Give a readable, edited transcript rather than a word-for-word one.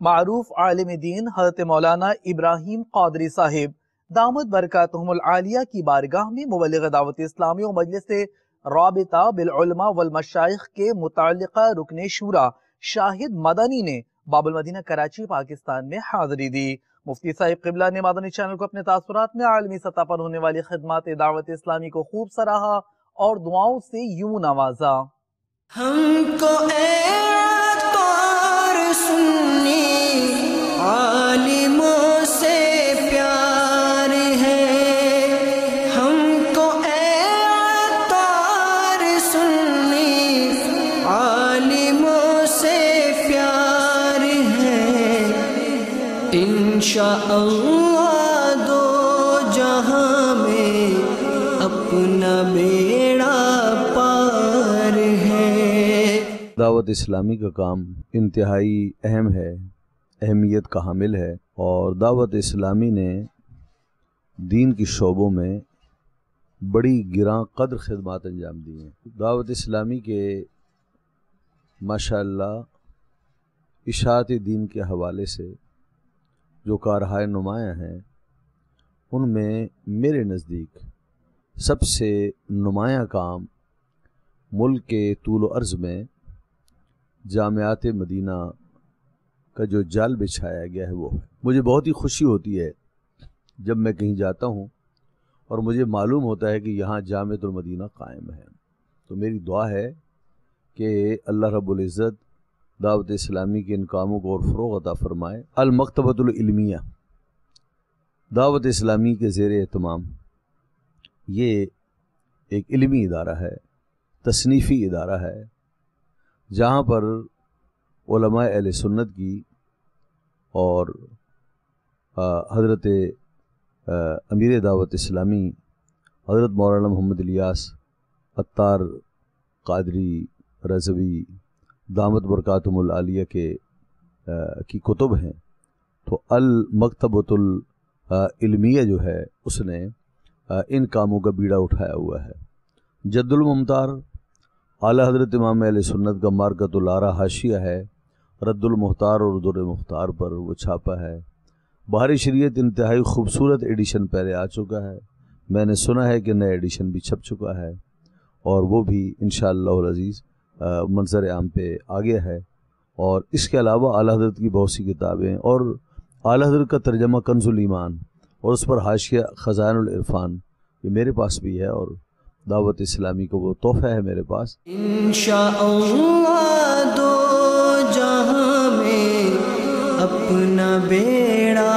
معروف عالم دین حضرت مولانا ابراہیم قادری صاحب دامت برکاتہم العالیہ کی بارگاہ میں مبلغ دعوت اسلامی و مجلس رابطہ بالعلماء والمشائخ کے متعلقہ رکن شورا شاہد مدنی نے باب المدینہ کراچی پاکستان میں حاضری دی۔ مفتی صاحب قبلہ نے مدنی چینل کو اپنے تاثرات میں عالمی سطح پر ہونے والی خدمات دعوت اسلامی کو خوب سراہا اور دعاؤں سے یوں نوازا۔ ہم کو اے عطار سنی عالموں سے پیار ہے، ہم کو اے عطار سنی عالموں سے پیار ہے، انشاءاللہ دو جہاں میں اپنا بیڑا پار ہے۔ دعوت اسلامی کا کام انتہائی اہم ہے، اہمیت کا حامل ہے، اور دعوت اسلامی نے دین کی شعبوں میں بڑی گراں قدر خدمات انجام دی ہیں۔ دعوت اسلامی کے ماشاءاللہ اشاعت دین کے حوالے سے جو کارہائے نمایاں ہیں، ان میں میرے نزدیک سب سے نمایاں کام ملک کے طول و عرض میں جامعات مدینہ کا جو جال بچھایا گیا ہے وہ ہے۔ مجھے بہت ہی خوشی ہوتی ہے جب میں کہیں جاتا ہوں اور مجھے معلوم ہوتا ہے کہ یہاں جامعۃ المدینہ قائم ہے، تو میری دعا ہے کہ اللہ رب العزت دعوت اسلامی کے ان کاموں کو اور فروغ عطا فرمائے۔ المکتبۃ العلمیہ دعوت اسلامی کے زیر اہتمام یہ ایک علمی ادارہ ہے، تصنیفی ادارہ ہے، جہاں پر علماء اہل سنت کی اور حضرت امیر دعوت اسلامی حضرت مولانا محمد الیاس عطار قادری رضوی دامت برکاتہم العالیہ کی کتب ہیں، تو المکتبۃ العلمیہ جو ہے اس نے ان کاموں کا بیڑا اٹھایا ہوا ہے۔ جد الممتار اعلیٰ حضرت امام اہل سنت کا مارکۃ الآراء حاشیہ ہے، رد المختار اور در مختار پر وہ چھاپا ہے۔ بہار شریعت انتہائی خوبصورت ایڈیشن پہلے آ چکا ہے، میں نے سنا ہے کہ نیا ایڈیشن بھی چھپ چکا ہے، اور وہ بھی انشاءاللہ العزیز منظر عام پہ آ گیا ہے۔ اور اس کے علاوہ اعلیٰ حضرت کی بہت سی کتابیں اور اعلیٰ حضرت کا ترجمہ کنز الایمان اور اس پر حاشیہ خزائن العرفان یہ میرے پاس بھی ہے، اور دعوت اسلامی کو وہ تحفہ ہے میرے پاس۔ انشاءاللہ دو جہاں میں اپنا بیڑا